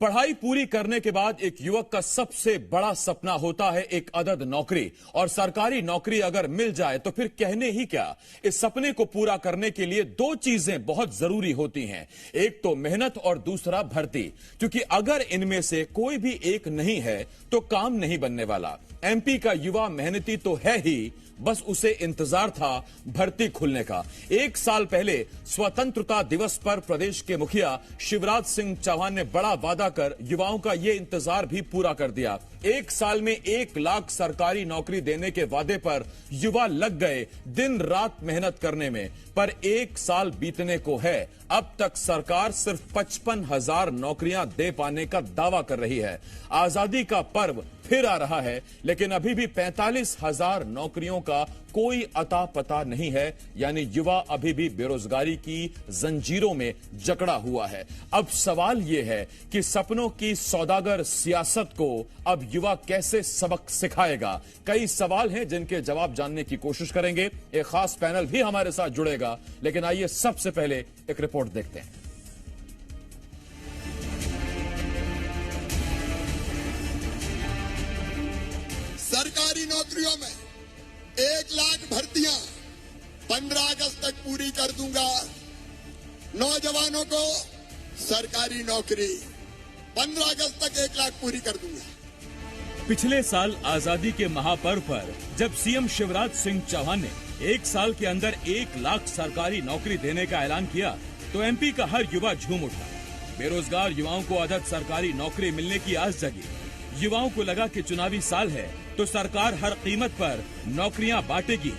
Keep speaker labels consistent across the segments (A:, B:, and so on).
A: पढ़ाई पूरी करने के बाद एक युवक का सबसे बड़ा सपना होता है एक अदद नौकरी, और सरकारी नौकरी अगर मिल जाए तो फिर कहने ही क्या। इस सपने को पूरा करने के लिए दो चीजें बहुत जरूरी होती हैं, एक तो मेहनत और दूसरा भर्ती, क्योंकि अगर इनमें से कोई भी एक नहीं है तो काम नहीं बनने वाला। एमपी का युवा मेहनती तो है ही, बस उसे इंतजार था भर्ती खुलने का। एक साल पहले स्वतंत्रता दिवस पर प्रदेश के मुखिया शिवराज सिंह चौहान ने बड़ा वादा कर युवाओं का यह इंतजार भी पूरा कर दिया। एक साल में 1 लाख सरकारी नौकरी देने के वादे पर युवा लग गए दिन रात मेहनत करने में, पर 1 साल बीतने को है। अब तक सरकार सिर्फ 55,000 नौकरियां दे पाने का दावा कर रही है। आजादी का पर्व फिर आ रहा है, लेकिन अभी भी 45,000 नौकरियों का कोई अता पता नहीं है, यानी युवा अभी भी बेरोजगारी की जंजीरों में जकड़ा हुआ है। अब सवाल यह है कि सपनों की सौदागर सियासत को अब युवा कैसे सबक सिखाएगा। कई सवाल हैं जिनके जवाब जानने की कोशिश करेंगे। एक खास पैनल भी हमारे साथ जुड़ेगा, लेकिन आइए सबसे पहले एक रिपोर्ट देखते हैं।
B: सरकारी नौकरियों में 1 लाख भर्तियां 15 अगस्त तक पूरी कर दूंगा। नौजवानों को सरकारी नौकरी 15 अगस्त तक 1 लाख पूरी कर दूंगा।
A: पिछले साल आजादी के महापर्व पर जब सीएम शिवराज सिंह चौहान ने 1 साल के अंदर 1 लाख सरकारी नौकरी देने का ऐलान किया तो एमपी का हर युवा झूम उठा। बेरोजगार युवाओं को अदद सरकारी नौकरी मिलने की आस जगी। युवाओं को लगा कि चुनावी साल है तो सरकार हर कीमत पर नौकरियां बांटेगी।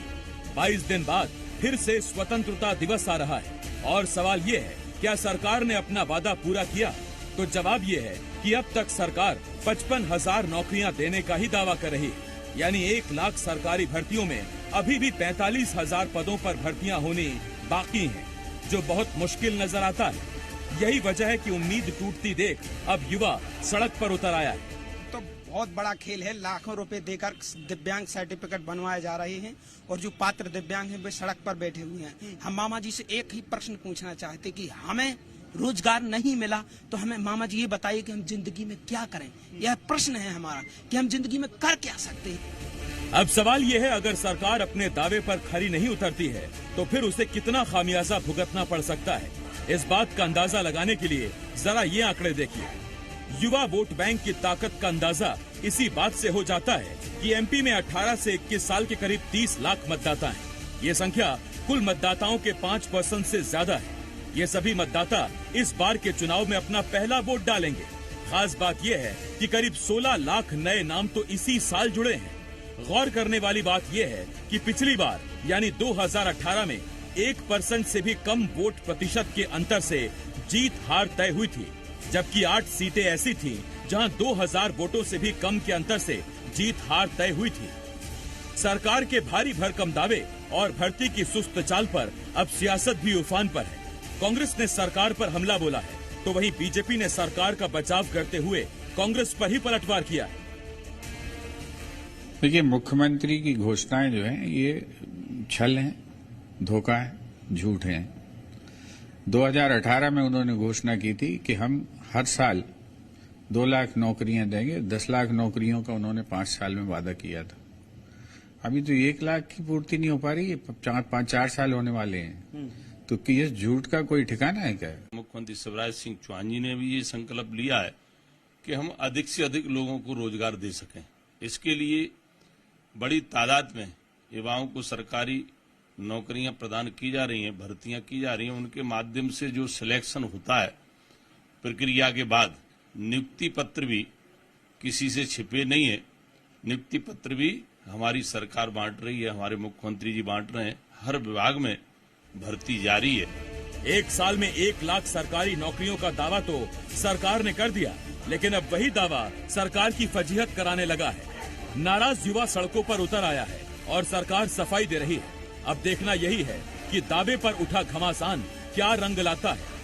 A: 22 दिन बाद फिर से स्वतंत्रता दिवस आ रहा है और सवाल ये है, क्या सरकार ने अपना वादा पूरा किया? तो जवाब ये है कि अब तक सरकार 55,000 नौकरियां देने का ही दावा कर रही है, यानी 1 लाख सरकारी भर्तियों में अभी भी 45,000 पदों पर भर्तियां होनी बाकी हैं, जो बहुत मुश्किल नजर आता है। यही वजह है कि उम्मीद टूटती देख अब युवा सड़क पर उतर आया है।
C: तो बहुत बड़ा खेल है, लाखों रुपए देकर दिव्यांग सर्टिफिकेट बनवाए जा रहे हैं और जो पात्र दिव्यांग हैं वे सड़क पर बैठे हुए हैं। हम मामा जी से एक ही प्रश्न पूछना चाहते कि हमें रोजगार नहीं मिला तो हमें मामा जी ये बताइए कि हम जिंदगी में क्या करें। यह प्रश्न है हमारा कि हम जिंदगी में कर क्या सकते हैं।
A: अब सवाल ये है, अगर सरकार अपने दावे पर खरी नहीं उतरती है तो फिर उसे कितना खामियाजा भुगतना पड़ सकता है। इस बात का अंदाजा लगाने के लिए जरा ये आंकड़े देखिए। युवा वोट बैंक की ताकत का अंदाजा इसी बात से हो जाता है कि एमपी में 18 से 21 साल के करीब 30 लाख मतदाता हैं। ये संख्या कुल मतदाताओं के 5% से ज्यादा है। ये सभी मतदाता इस बार के चुनाव में अपना पहला वोट डालेंगे। खास बात यह है कि करीब 16 लाख नए नाम तो इसी साल जुड़े हैं। गौर करने वाली बात यह है कि पिछली बार यानी 2018 में 1% से भी कम वोट प्रतिशत के अंतर से जीत हार तय हुई थी, जबकि 8 सीटें ऐसी थीं जहां 2000 वोटों से भी कम के अंतर से जीत हार तय हुई थी। सरकार के भारी भरकम दावे और भर्ती की सुस्त चाल पर अब सियासत भी उफान पर है। कांग्रेस ने सरकार पर हमला बोला है, तो वहीं बीजेपी ने सरकार का बचाव करते हुए कांग्रेस पर ही पलटवार किया है।
D: देखिए, मुख्यमंत्री की घोषणाएं जो हैं ये छल हैं, धोखा है, झूठ है। 2018 में उन्होंने घोषणा की थी कि हम हर साल 2 लाख नौकरियां देंगे। 10 लाख नौकरियों का उन्होंने 5 साल में वादा किया था। अभी तो 1 लाख की पूर्ति नहीं हो पा रही है, 4 साल होने वाले हैं। तो कि इस झूठ का कोई ठिकाना है क्या?
E: मुख्यमंत्री शिवराज सिंह चौहान जी ने भी ये संकल्प लिया है कि हम अधिक से अधिक लोगों को रोजगार दे सकें। इसके लिए बड़ी तादाद में युवाओं को सरकारी नौकरियां प्रदान की जा रही हैं, भर्तियां की जा रही हैं। उनके माध्यम से जो सिलेक्शन होता है, प्रक्रिया के बाद नियुक्ति पत्र भी किसी से छिपे नहीं है। नियुक्ति पत्र भी हमारी सरकार बांट रही है, हमारे मुख्यमंत्री जी बांट रहे हैं। हर विभाग में भर्ती जारी है।
A: 1 साल में 1 लाख सरकारी नौकरियों का दावा तो सरकार ने कर दिया, लेकिन अब वही दावा सरकार की फजीहत कराने लगा है। नाराज युवा सड़कों पर उतर आया है और सरकार सफाई दे रही है। अब देखना यही है कि दावे पर उठा घमासान क्या रंग लाता है।